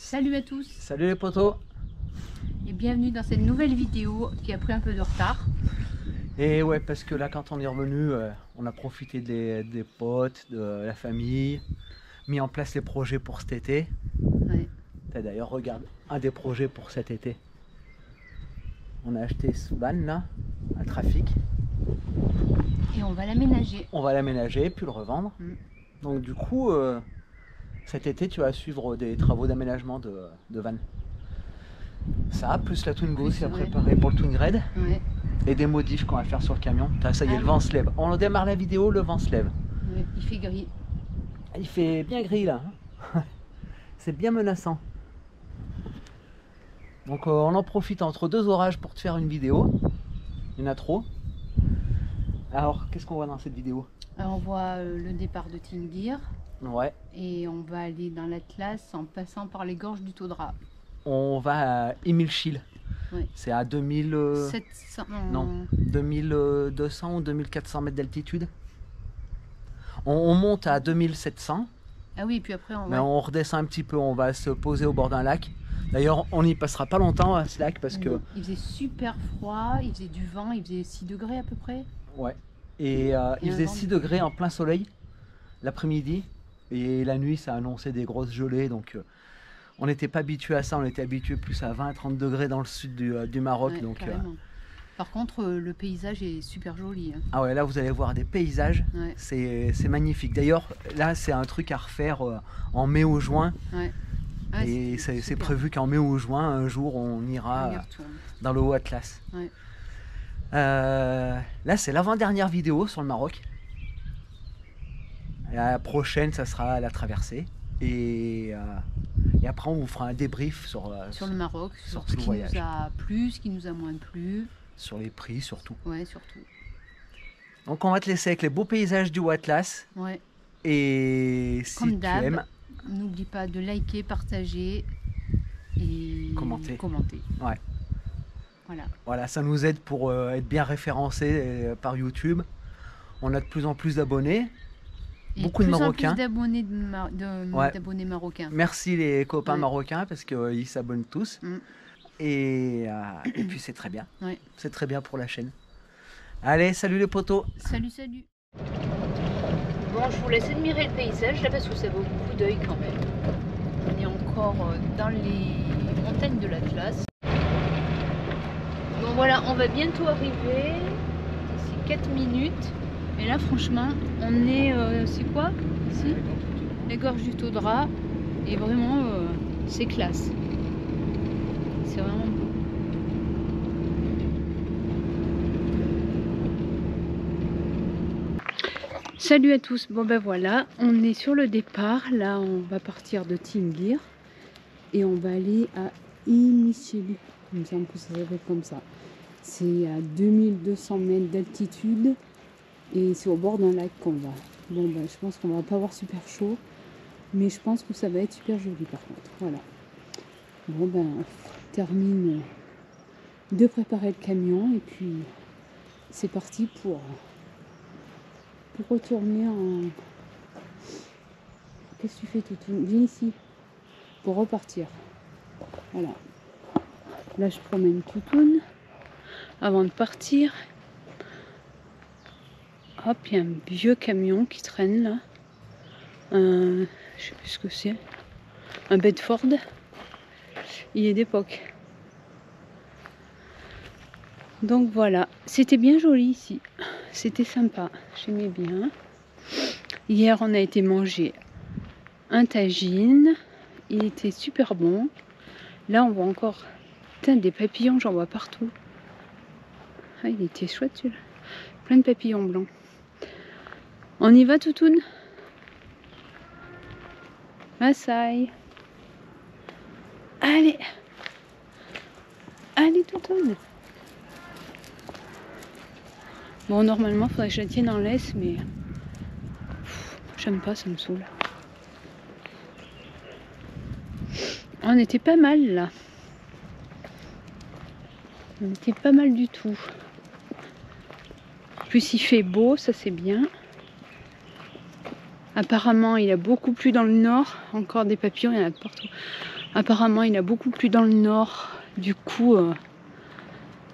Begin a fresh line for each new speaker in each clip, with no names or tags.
Salut à tous
Salut les potos.
et bienvenue dans cette nouvelle vidéo qui a pris un peu de retard.
Et ouais, parce que là quand on est revenu, on a profité des potes, de la famille, mis en place les projets pour cet été.
Ouais.
D'ailleurs, regarde, un des projets pour cet été. On a acheté ce van là, à trafic.
Et on va l'aménager.
On va l'aménager puis le revendre.
Mm.
Donc du coup, cet été tu vas suivre des travaux d'aménagement de van. Ça, plus la Twingo aussi à préparer pour le Twin Red.
Ouais.
Et des modifs qu'on va faire sur le camion. Ça y est, le vent se lève. On démarre la vidéo, le vent se lève.
Ouais, il fait gris.
Il fait bien gris là. C'est bien menaçant. Donc on en profite entre deux orages pour te faire une vidéo. Il y en a trop. Alors, qu'est-ce qu'on voit dans cette vidéo?
Alors, on voit le départ de Tingir.
Ouais.
Et on va aller dans l'Atlas en passant par les gorges du Taudra.
On va à Imilchil.
Ouais.
C'est à 2000...
700...
Non, 2200 ou 2400 mètres d'altitude. On monte à 2700.
Ah oui, puis après
Mais on redescend un petit peu, on va se poser au bord d'un lac. D'ailleurs, on n'y passera pas longtemps à ce lac parce que...
Il faisait super froid, il faisait du vent, il faisait 6 degrés à peu près.
Ouais. Et il faisait 6 degrés en plein soleil l'après-midi. Et la nuit, ça annonçait des grosses gelées. Donc on n'était pas habitué à ça, on était habitué plus à 20-30 degrés dans le sud du Maroc.
Ouais,
donc,
par contre, le paysage est super joli. Hein.
Ah ouais, là vous allez voir des paysages,
ouais.
C'est magnifique. D'ailleurs, là c'est un truc à refaire en mai ou juin.
Ouais.
Ah, et c'est prévu qu'en mai ou juin, un jour, on ira dans le Haut Atlas.
Ouais.
Là, c'est l'avant-dernière vidéo sur le Maroc. La prochaine, ça sera la traversée. Et après, on vous fera un débrief sur
le Maroc, sur ce qui nous a plu, ce qui nous a moins plu.
Sur les prix, surtout.
Ouais, surtout.
Donc, on va te laisser avec les beaux paysages du Haut Atlas.
Ouais.
Et si
comme
tu aimes,
n'oublie pas de liker, partager et
commenter. Ouais. Voilà, ça nous aide pour être bien référencés par YouTube. On a de plus en plus d'abonnés. Beaucoup de Marocains.
D'abonnés d'abonnés marocains.
Merci les copains marocains parce qu'ils s'abonnent tous. Et puis c'est très bien.
Ouais.
C'est très bien pour la chaîne. Allez, salut les potos.
Salut, salut. Bon, je vous laisse admirer le paysage là parce que ça vaut beaucoup d'œil quand même. On est encore dans les montagnes de l'Atlas. Bon voilà, on va bientôt arriver. D'ici 4 minutes. Et là franchement, on est... c'est quoi ici? Les gorges du Taudra. Et vraiment, c'est classe. C'est vraiment beau. Salut à tous, bon ben voilà, on est sur le départ, là on va partir de Tingir et on va aller à Imilchil, il me semble que ça s'appelle comme ça. C'est à 2200 mètres d'altitude et c'est au bord d'un lac qu'on va. Bon ben je pense qu'on va pas avoir super chaud, mais je pense que ça va être super joli par contre, voilà. Bon ben on termine de préparer le camion et puis c'est parti pour retourner en... Qu'est-ce que tu fais, Toutou? Viens ici. Pour repartir. Voilà. Là, je promène Toutoune avant de partir. Hop, il y a un vieux camion qui traîne là. Je sais plus ce que c'est. Un Bedford. Il est d'époque. Donc voilà. C'était bien joli ici. C'était sympa, j'aimais bien. Hier, on a été manger un tagine. Il était super bon. Là, on voit encore des papillons, j'en vois partout. Ah, il était chouette celui-là. Plein de papillons blancs. On y va, Toutoune? Massaï. Allez. Allez, Toutoune. Bon, normalement, il faudrait que je la tienne en laisse, mais j'aime pas, ça me saoule. On était pas mal là. On était pas mal du tout. En plus, il fait beau, ça c'est bien. Apparemment, il a beaucoup plu dans le nord. Encore des papillons, il y en a de partout. Apparemment, il a beaucoup plu dans le nord. Du coup,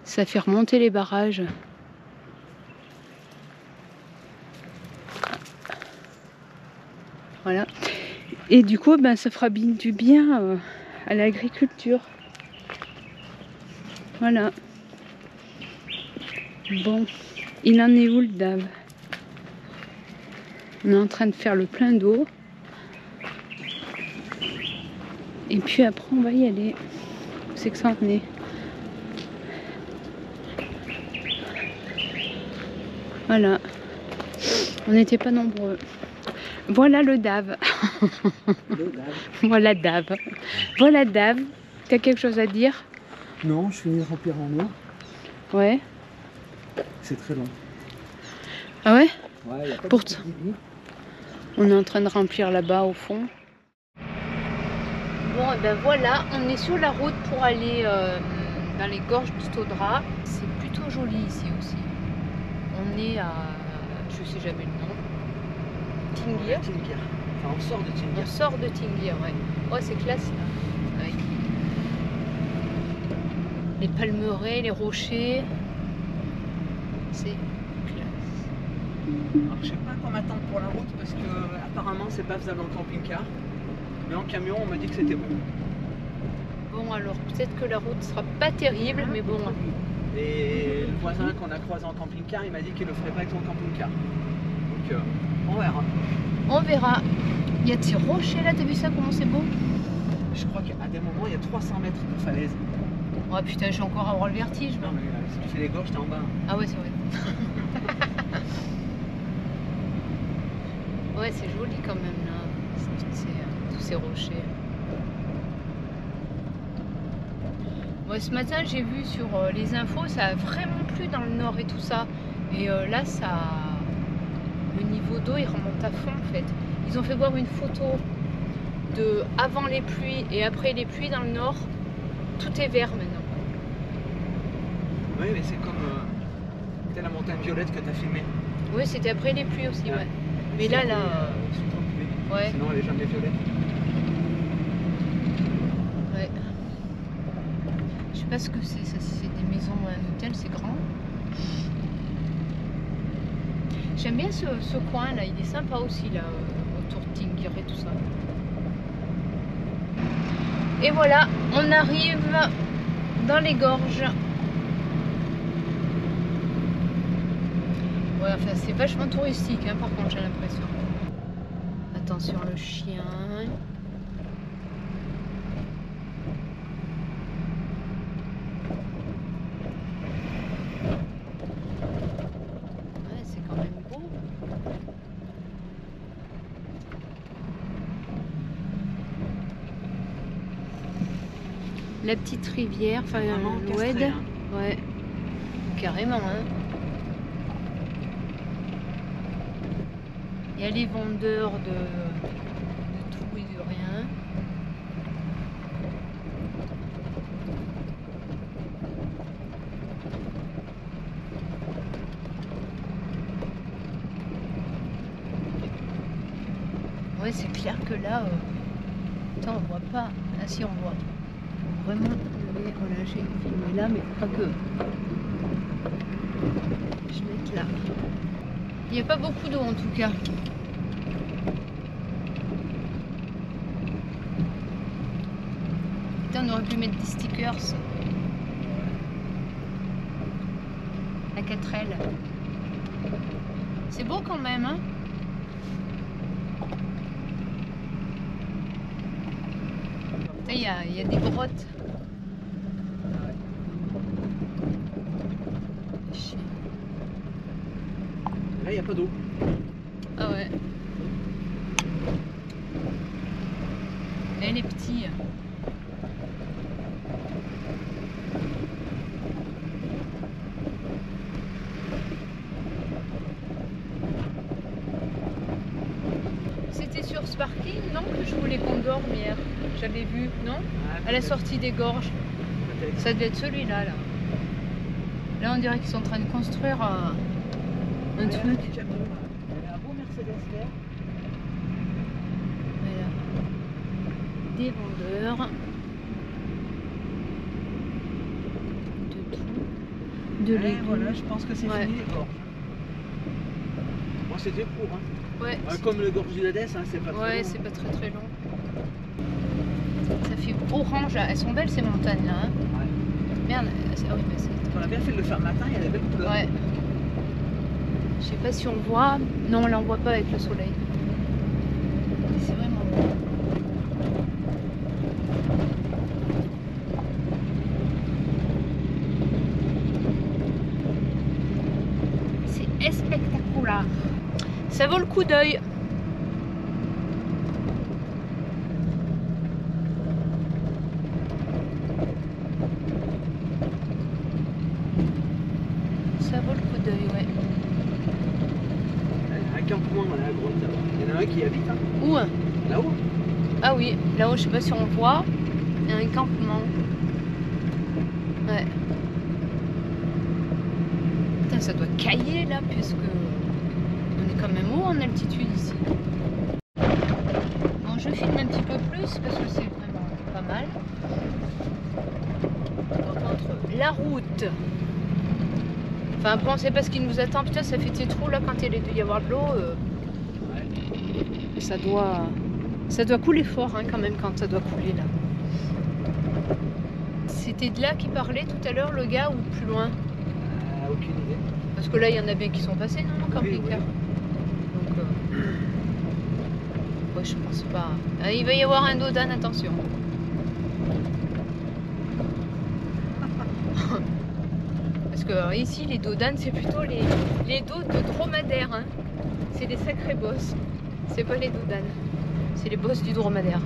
ça fait remonter les barrages. Voilà. Et du coup, ben, ça fera du bien à l'agriculture. Voilà. Bon, il en est où le dave? On est en train de faire le plein d'eau. Et puis après, on va y aller. Où c'est que ça en est? Voilà. On n'était pas nombreux. Voilà le dave. Voilà dave. Voilà dave. T'as quelque chose à dire?
Non, je finis de remplir en eau.
Ouais.
C'est très long.
Ah ouais?
Ouais, y a pas
Pourtant, on est en train de remplir là-bas au fond. Bon, et ben voilà, on est sur la route pour aller dans les gorges du Staudra. C'est plutôt joli ici aussi. On est à, je sais jamais le nom, Tingir.
Tingir. Enfin, on sort de Tingir.
On sort de Tingir, ouais. Ouais, c'est classe là. Avec les palmeraies, les rochers. C'est classe.
Alors, je sais pas quoi m'attendre pour la route parce que apparemment c'est pas faisable en camping-car. Mais en camion, on m'a dit que c'était bon.
Bon, alors peut-être que la route sera pas terrible, mais bon.
Et le voisin qu'on a croisé en camping-car, il m'a dit qu'il le ferait pas avec son camping-car. Donc on verra.
On verra. Il y a de ces rochers là, t'as vu ça, comment c'est beau?
Je crois qu'à des moments, il y a 300 mètres de falaise.
Oh putain, je vais encore avoir le vertige.
Non, mais si tu fais les gorges, t'es en bas.
Ah ouais, c'est vrai. Ouais, c'est joli quand même là, tous ces rochers. Moi, ce matin, j'ai vu sur les infos, ça a vraiment plu dans le nord et tout ça. Et là, le niveau d'eau, il remonte à fond en fait. Ils ont fait voir une photo de avant les pluies et après les pluies dans le nord. Tout est vert maintenant.
Oui, mais c'est comme la montagne violette que tu as filmée.
Oui, c'était après les pluies aussi, ouais. Mais là, ouais.
Sinon, elle est jamais violette.
Ouais. Je sais pas ce que c'est, ça c'est des maisons ou un hôtel, c'est grand. J'aime bien ce coin là, il est sympa aussi là, autour de Tingir et tout ça. Et voilà, on arrive dans les gorges. Ouais, enfin c'est vachement touristique hein, par contre j'ai l'impression. Attention le chien. Ouais, c'est quand même beau. La petite rivière, enfin l'Oued.
Hein.
Ouais, carrément hein. Il y a les vendeurs de tout et de rien. Ouais, c'est clair que là, attends, on voit pas. Ah si, on voit. Vraiment, voilà, j'ai filmé là, mais pas que. Je vais mettre là. Il n'y a pas beaucoup d'eau en tout cas. Putain, on aurait pu mettre des stickers. La 4L. C'est beau quand même, hein? Il y a des grottes.
Là, il n'y a pas d'eau.
Ah ouais. Elle est petite. C'était sur Sparking, non, que je voulais qu'on dorme hier. J'avais vu, non? À la sortie des gorges. Ça devait être celui-là, là. Là, on dirait qu'ils sont en train de construire un truc.
Il y a un beau Mercedes vert.
des vendeurs de tout, de légumes.
Voilà, je pense que c'est
Ouais.
fini les gorges. Bon, c'était court, hein.
Ouais,
Comme le gorge du Hadès, hein, c'est pas très
ouais,
long,
c'est
hein.
pas très très long. Ça fait orange là. Elles sont belles ces montagnes là. Hein.
Ouais.
Merde, ah oui, mais c'est.
On a bien fait de le faire le matin, il y a des belles couleurs.
Ouais. Je sais pas si on voit. Non, on la voit pas avec le soleil. Mais c'est vraiment beau. C'est spectaculaire. Ça vaut le coup d'œil. Ça vaut le coup d'œil, ouais.
Un campement à la grotte là-bas. Il y en a un qui habite, hein.
Où?
Là-haut.
Ah oui, là-haut, je sais pas si on voit. Il y a un campement. Ouais. Putain, ça doit cailler là, puisque on est quand même haut en altitude ici. Bon, je filme un petit peu plus parce que c'est vraiment pas mal. Par contre, la route. Enfin, après, on sait pas ce qui nous attend. Putain, ça fait des trous là quand il doit y avoir de l'eau. Ça doit couler fort hein, quand même quand ça doit couler là. C'était de là qu'il parlait tout à l'heure le gars ou plus loin?
Aucune idée.
Parce que là il y en a bien qui sont passés non, camping-car.
Oui.
Donc ouais, je pense pas. Ah, il va y avoir un dodan, attention. Parce que ici les dodanes c'est plutôt les dos de dromadaire. Hein. C'est des sacrés boss. C'est pas les dodanes. C'est les boss du dromadaire.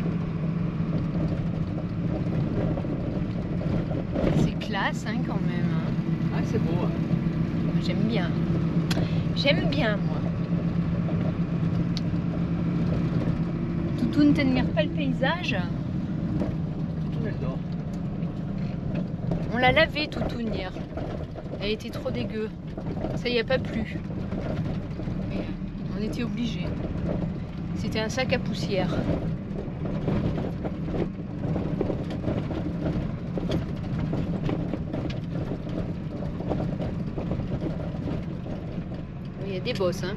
C'est classe hein, quand même. Hein.
Ah, c'est beau. Hein.
J'aime bien. J'aime bien moi. Toutoune, t'admires pas le paysage?
Toutoune, elle dort.
On l'a lavé Toutoune hier. Elle était trop dégueu. Ça y a pas plu. Mais on était obligés. C'était un sac à poussière. Il y a des bosses, hein.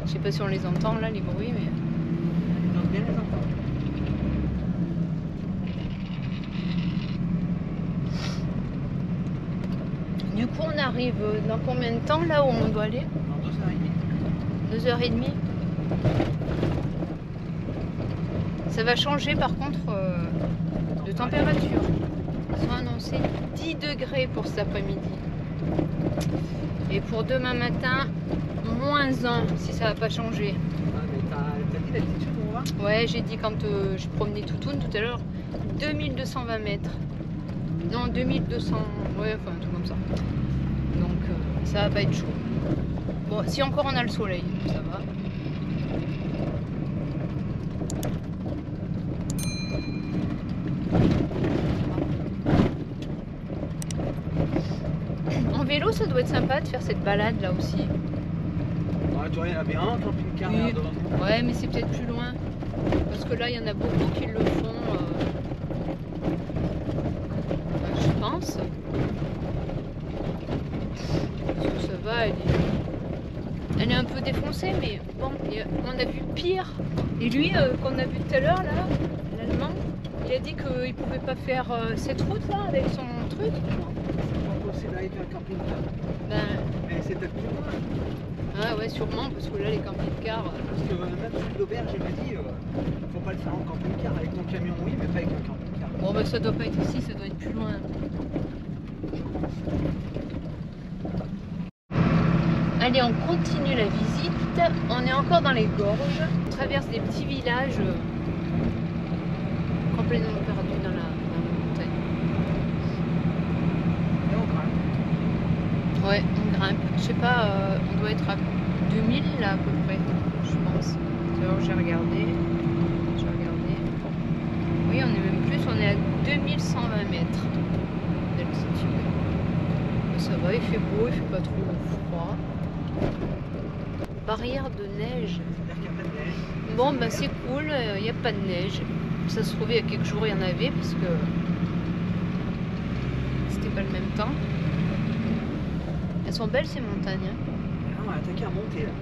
Je sais pas si on les entend là, les bruits, mais.
On entend bien les enfants.
Du coup, on arrive dans combien de temps là où on doit aller?
Dans 2h30.
2h30. Ça va changer par contre de température. Ils sont annoncés 10 degrés pour cet après-midi. Et pour demain matin, moins 1 si ça va pas changer.
Ah, mais t'as dit l'altitude où on va?
Ouais, j'ai dit quand je promenais Toutoune tout à l'heure, 2220 mètres. Non, 2200, ouais, enfin un truc comme ça. Donc ça va pas être chaud. Bon, si encore on a le soleil, ça va. En vélo, ça doit être sympa de faire cette balade là aussi.
Ouais, tu vois, il y en a bien un camping-car
Oui.
devant nous.
Ouais, mais c'est peut-être plus loin. Parce que là, il y en a beaucoup qui le font. Je pense. Parce que ça va, elle est un peu défoncée, mais bon, on a vu pire. Et lui, qu'on a vu tout à l'heure, là, l'Allemand, il a dit qu'il pouvait pas faire cette route là avec son truc.
C'est là avec un camping-car.
Ben,
Mais c'est peut-être plus loin.
ah ouais, sûrement, parce que là, les camping-cars.
Parce que même celui d'auberge, il m'a dit faut pas le faire en camping-car. Avec ton camion, oui, mais pas avec un camping-car.
Bon, ben ça doit pas être ici, ça doit être plus loin. Allez, on continue la visite. On est encore dans les gorges. On traverse des petits villages complètement perdus dans la montagne.
Et on grimpe.
Ouais, on grimpe. Je sais pas, on doit être à 2000 là à peu près, je pense. Alors j'ai regardé. Oui, on est même plus, on est à 2120 mètres d'altitude. Ça va, il fait beau, il fait pas trop froid. Barrière de neige.
C'est-à-dire qu'il n'y a pas de neige.
Bon, bah c'est cool, il n'y a pas de neige. Ça se trouvait il y a quelques jours il y en avait parce que c'était pas le même temps. Elles sont belles ces montagnes.
Là, on va attaquer à monter là.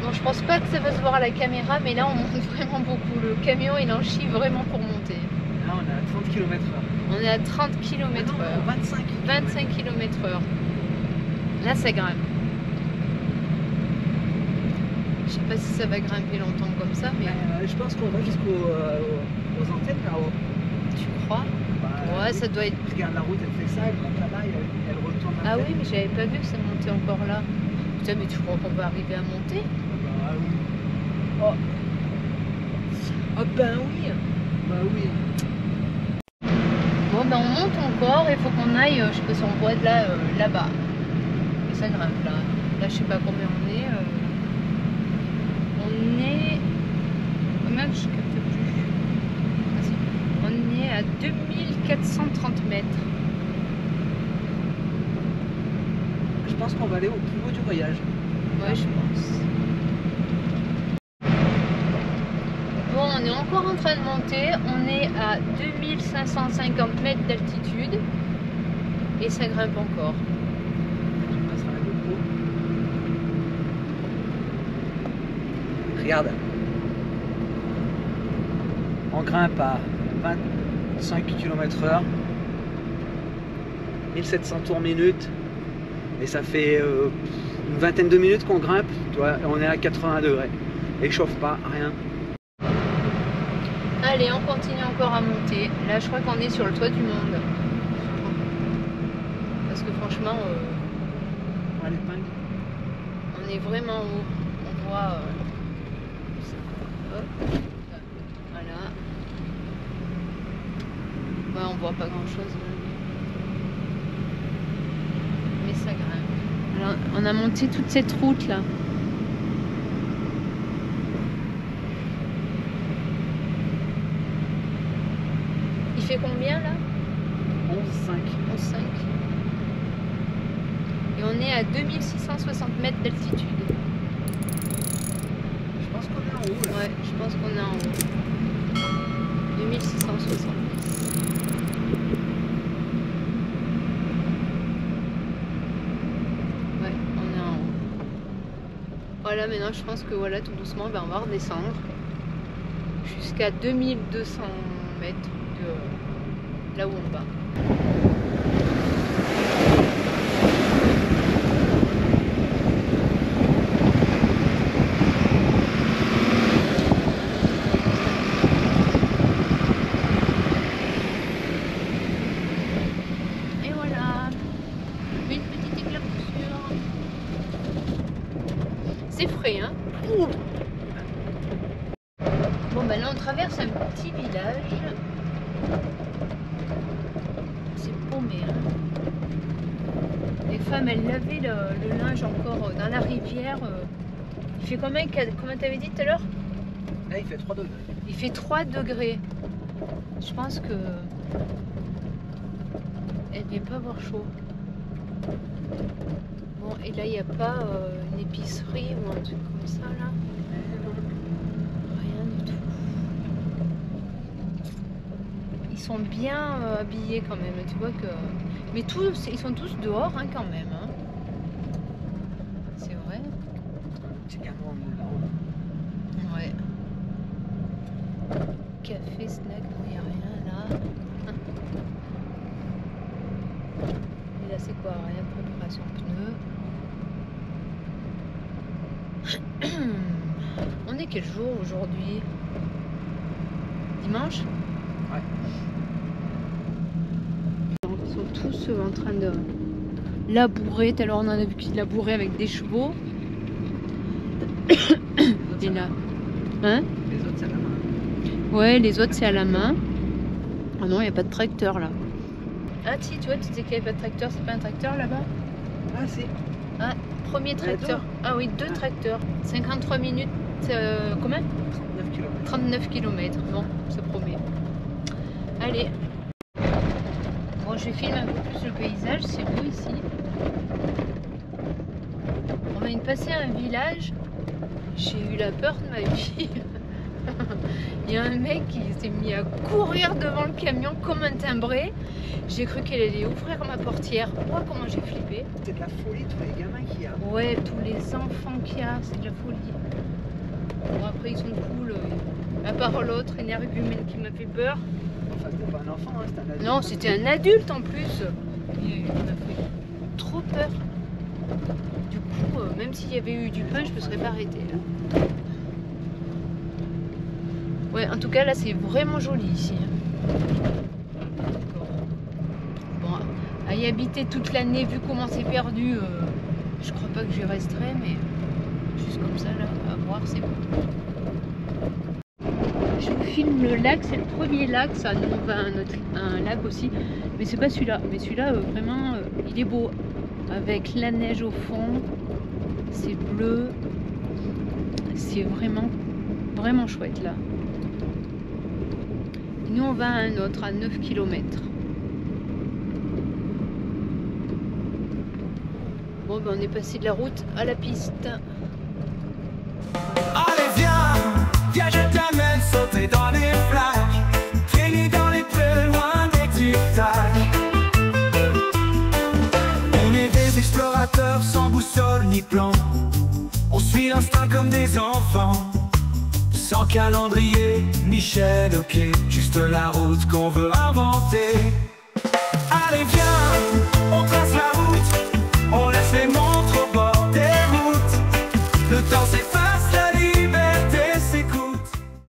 Bon, je pense pas que ça va se voir à la caméra, mais là on monte vraiment beaucoup. Le camion il en chie vraiment pour monter.
Là, on est à 30 km/h.
On est à 30 km/h. 25 km/h. Là ça grimpe. Je sais pas si ça va grimper longtemps comme ça, mais
Je pense qu'on va jusqu'aux antennes là-haut.
tu crois? Ouais, ça doit être.
Regarde la route, elle fait ça, elle monte là-bas et elle retourne.
Ah oui, mais j'avais pas vu que ça montait encore là. Putain, mais tu crois qu'on va arriver à monter?
Bah oui.
Oh. Ah ben oui.
Bah oui.
Bon ben on monte encore, il faut qu'on aille, je sais pas si on voit de là, là-bas. Et ça grimpe là. Là je sais pas combien on est. On est. Combien je capte plus. Ah, si. On est à 2430 mètres.
Je pense qu'on va aller au plus haut du voyage.
Ouais, je pense. Bon, on est encore en train de monter. On est à 2550 mètres d'altitude. Et ça grimpe encore.
Je passerai la GoPro. Regarde. On grimpe à 25 km/h. 1700 tours minute. Et ça fait une vingtaine de minutes qu'on grimpe. Tu vois, on est à 80 degrés. Et il chauffe pas, rien.
Allez, on continue encore à monter. Là, je crois qu'on est sur le toit du monde. Parce que franchement,
Ouais, l'épingle.
on est vraiment haut. On voit... hop. Voilà. Ouais, on voit pas grand-chose. Mais ça grimpe. Alors, on a monté toute cette route là. Il fait combien là?
11,5.
11,5. Et on est à 2660 mètres d'altitude.
Je pense qu'on est en haut là.
Ouais, je pense qu'on est en haut. 2670. Ouais, on est en haut. Voilà, maintenant je pense que voilà, tout doucement, ben, on va redescendre jusqu'à 2200 mètres de là où on va. Et voilà, une petite éclaboussure. C'est frais, hein? Bon, ben là on traverse un petit village. C'est paumé, hein? Les femmes, elles lavaient le linge encore dans la rivière. Il fait combien t'avais dit tout à l'heure?
Là, il fait 3 degrés.
Il fait 3 degrés. Je pense que elle vient pas avoir chaud. Bon, et là, il n'y a pas une épicerie ou un truc comme ça, là? Rien du tout. Ils sont bien habillés quand même, tu vois que... Mais tous, ils sont tous dehors, hein, quand même. Hein. C'est vrai.
Petit gamin là-haut.
Ouais. Café, snack, non, il n'y a rien là. Et là, c'est quoi? Rien, préparation pneus. On est quel jour aujourd'hui? Dimanche?
Ouais.
Ils sont tous en train de labourer. Tout à l'heure, on en a vu qu'ils labouraient avec des chevaux. Et là. Hein?
Les autres, c'est à la main.
Ouais, les autres, c'est à la main. Ah non, il n'y a pas de tracteur là. Ah, si, tu vois, tu disais qu'il n'y avait pas de tracteur. C'est pas un tracteur là-bas?
Ah, si.
Ah, premier tracteur. Ah oui, deux tracteurs. 53 minutes. Combien?
39 km.
39 km. Bon, ça promet. Allez. Bon, je filme un peu plus le paysage. C'est beau ici. On vient de passer à un village. J'ai eu la peur de ma vie. Il y a un mec qui s'est mis à courir devant le camion comme un timbré. J'ai cru qu'elle allait ouvrir ma portière. Oh, comment j'ai flippé.
C'est de la folie, tous les gamins qu'il y a.
Ouais, tous les enfants qu'il y a, c'est de la folie. Bon, après, ils sont cool. À part l'autre énergumène qui m'a fait peur.
Enfin, c'était pas un enfant, hein, c'était un adulte.
Non, c'était un adulte en plus. Il m'a fait trop peur. Du coup, même s'il y avait eu du pain, je me serais pas arrêtée là. Ouais, en tout cas, là, c'est vraiment joli ici. Bon, à y habiter toute l'année, vu comment c'est perdu, je crois pas que j'y resterai, mais juste comme ça, là, à voir, c'est bon. Je vous filme le lac, c'est le premier lac, ça nous va un lac aussi, mais c'est pas celui-là. Mais celui-là, vraiment, il est beau, avec la neige au fond, c'est bleu, c'est vraiment chouette là. Nous on va à un autre, à 9 km. Bon ben on est passé de la route à la piste.
Allez viens, je t'amène sauter dans les plages, traîner dans les plus loin des tuttages. On est des explorateurs sans boussole ni plan, on suit l'instinct comme des enfants. Sans calendrier, ni chaîne au pied, juste la route qu'on veut inventer.